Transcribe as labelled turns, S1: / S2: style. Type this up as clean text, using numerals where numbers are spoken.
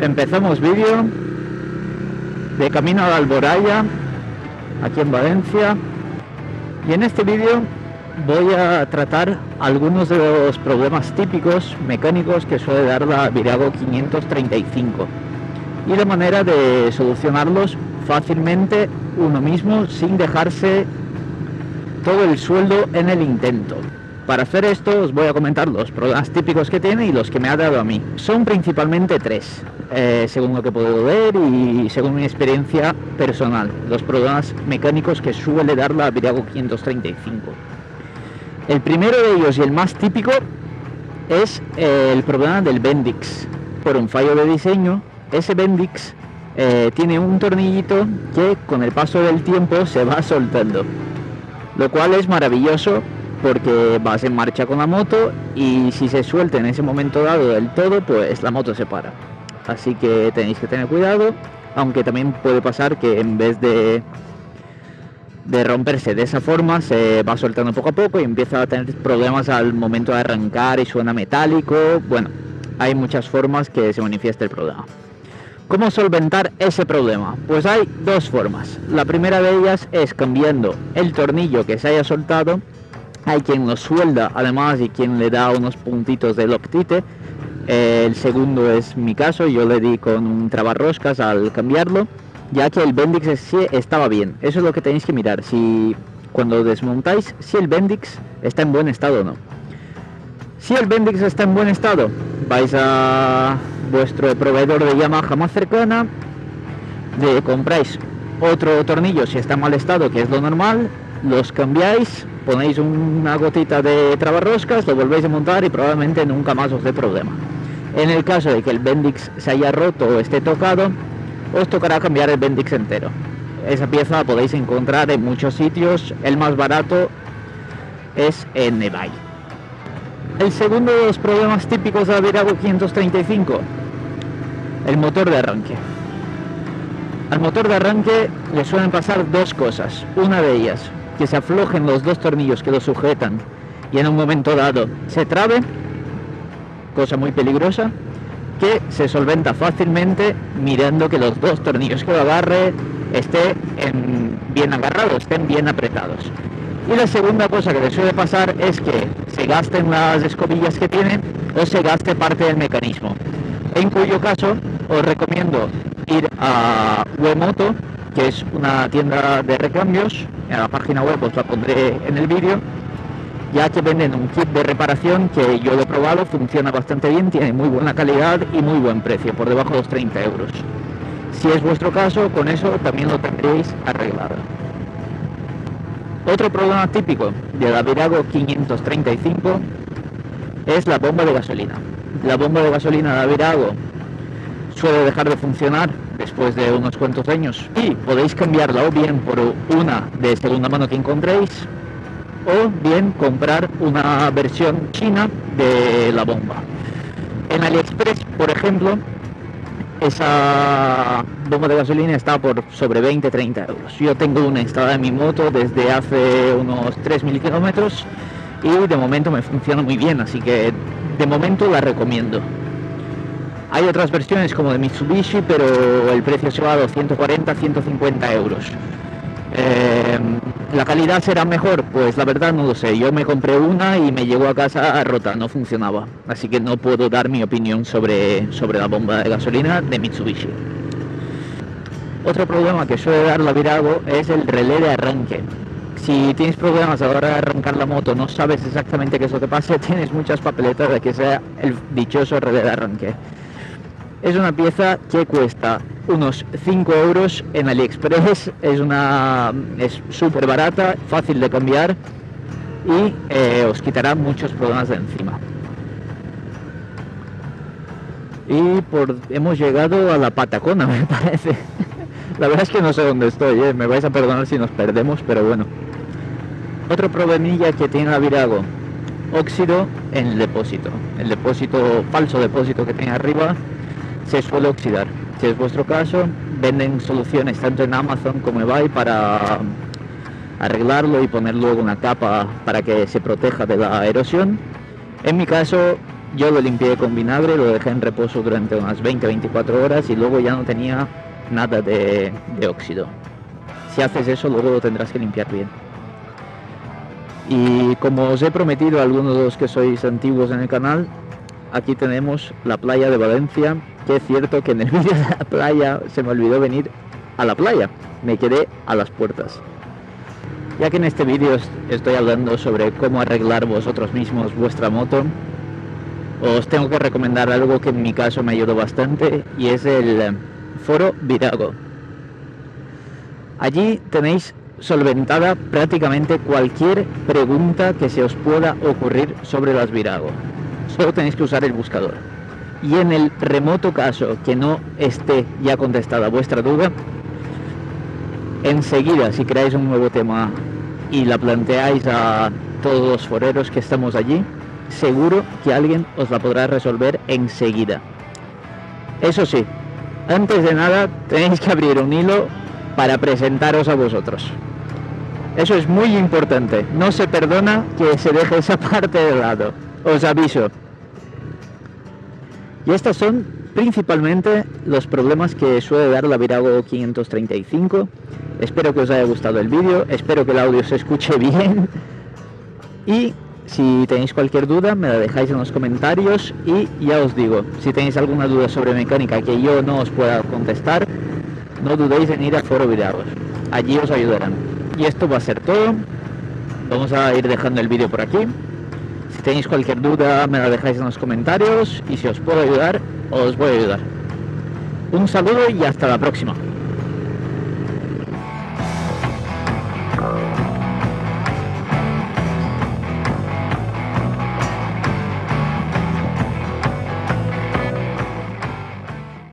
S1: Empezamos vídeo de camino a la Alboraya, aquí en Valencia, y en este vídeo voy a tratar algunos de los problemas típicos mecánicos que suele dar la Virago 535 y la manera de solucionarlos fácilmente uno mismo sin dejarse todo el sueldo en el intento. Para hacer esto os voy a comentar los problemas típicos que tiene y los que me ha dado a mí. Son principalmente tres, según lo que puedo ver y según mi experiencia personal, los problemas mecánicos que suele dar la Virago 535. El primero de ellos y el más típico es el problema del Bendix. Por un fallo de diseño, ese Bendix tiene un tornillito que con el paso del tiempo se va soltando, lo cual es maravilloso porque vas en marcha con la moto y si se suelta en ese momento dado del todo, pues la moto se para. Así que tenéis que tener cuidado, aunque también puede pasar que en vez de romperse de esa forma, se va soltando poco a poco y empieza a tener problemas al momento de arrancar y suena metálico. Bueno, hay muchas formas que se manifiesta el problema. ¿Cómo solventar ese problema? Pues hay dos formas. La primera de ellas es cambiando el tornillo que se haya soltado. Hay quien lo suelda además y quien le da unos puntitos de Loctite. El segundo es mi caso, yo le di con un trabarroscas al cambiarlo, ya que el Bendix sí estaba bien. Eso es lo que tenéis que mirar, si cuando desmontáis, si el Bendix está en buen estado o no. Si el Bendix está en buen estado, vais a vuestro proveedor de Yamaha más cercana, le compráis otro tornillo si está en mal estado, que es lo normal, los cambiáis, ponéis una gotita de trabarroscas, lo volvéis a montar y probablemente nunca más os dé problema. En el caso de que el Bendix se haya roto o esté tocado, os tocará cambiar el Bendix entero. Esa pieza la podéis encontrar en muchos sitios, el más barato es en eBay. El segundo de los problemas típicos de la Virago 535, el motor de arranque. Al motor de arranque le suelen pasar dos cosas. Una de ellas, que se aflojen los dos tornillos que lo sujetan y en un momento dado se trabe, cosa muy peligrosa, que se solventa fácilmente mirando que los dos tornillos que lo agarre estén bien agarrados, estén bien apretados. Y la segunda cosa que le suele pasar es que se gasten las escobillas que tienen o se gaste parte del mecanismo, en cuyo caso os recomiendo ir a Wemoto, que es una tienda de recambios. En la página web os la pondré en el vídeo, ya que venden un kit de reparación que yo lo he probado, funciona bastante bien, tiene muy buena calidad y muy buen precio, por debajo de los 30 euros. Si es vuestro caso, con eso también lo tendréis arreglado. Otro problema típico de la Virago 535 es la bomba de gasolina. La bomba de gasolina de la Virago suele dejar de funcionar después de unos cuantos años y podéis cambiarla o bien por una de segunda mano que encontréis o bien comprar una versión china de la bomba. En AliExpress, por ejemplo, esa bomba de gasolina está por sobre 20-30 euros. Yo tengo una instalada en mi moto desde hace unos 3.000 kilómetros y de momento me funciona muy bien, así que de momento la recomiendo. Hay otras versiones como de Mitsubishi, pero el precio se va a 240-150 euros. ¿La calidad será mejor? Pues la verdad no lo sé. Yo me compré una y me llegó a casa rota, no funcionaba. Así que no puedo dar mi opinión sobre la bomba de gasolina de Mitsubishi. Otro problema que suele dar la Virago es el relé de arranque. Si tienes problemas a la hora de arrancar la moto, no sabes exactamente qué es lo que pasa, tienes muchas papeletas de que sea el dichoso relé de arranque. Es una pieza que cuesta unos 5 euros en AliExpress, es súper barata, fácil de cambiar y os quitará muchos problemas de encima. Y hemos llegado a la Patacona, me parece. La verdad es que no sé dónde estoy, me vais a perdonar si nos perdemos, pero bueno. Otro problemilla que tiene la Virago, óxido en el depósito. El depósito, falso depósito que tiene arriba, se suele oxidar. Si es vuestro caso, venden soluciones tanto en Amazon como en eBay para arreglarlo y poner luego una capa para que se proteja de la erosión. En mi caso Yo lo limpié con vinagre, lo dejé en reposo durante unas 20-24 horas y luego ya no tenía nada de óxido. Si haces eso, luego lo tendrás que limpiar bien. Y como os he prometido a algunos de los que sois antiguos en el canal, aquí tenemos la playa de Valencia, que es cierto que en el vídeo de la playa se me olvidó venir a la playa, me quedé a las puertas. Ya que en este vídeo estoy hablando sobre cómo arreglar vosotros mismos vuestra moto, os tengo que recomendar algo que en mi caso me ayudó bastante, y es el foro Virago. Allí tenéis solventada prácticamente cualquier pregunta que se os pueda ocurrir sobre las Virago. Solo tenéis que usar el buscador. Y en el remoto caso que no esté ya contestada vuestra duda, enseguida, si creáis un nuevo tema y la planteáis a todos los foreros que estamos allí, seguro que alguien os la podrá resolver enseguida. Eso sí, antes de nada tenéis que abrir un hilo para presentaros a vosotros. Eso es muy importante, no se perdona que se deje esa parte de lado, os aviso. Y estos son principalmente los problemas que suele dar la Virago 535. Espero que os haya gustado el vídeo, espero que el audio se escuche bien. Y si tenéis cualquier duda me la dejáis en los comentarios, y ya os digo, si tenéis alguna duda sobre mecánica que yo no os pueda contestar, no dudéis en ir al foro Viragos, allí os ayudarán. Y esto va a ser todo, vamos a ir dejando el vídeo por aquí. Si tenéis cualquier duda me la dejáis en los comentarios, y si os puedo ayudar, os voy a ayudar. Un saludo y hasta la próxima.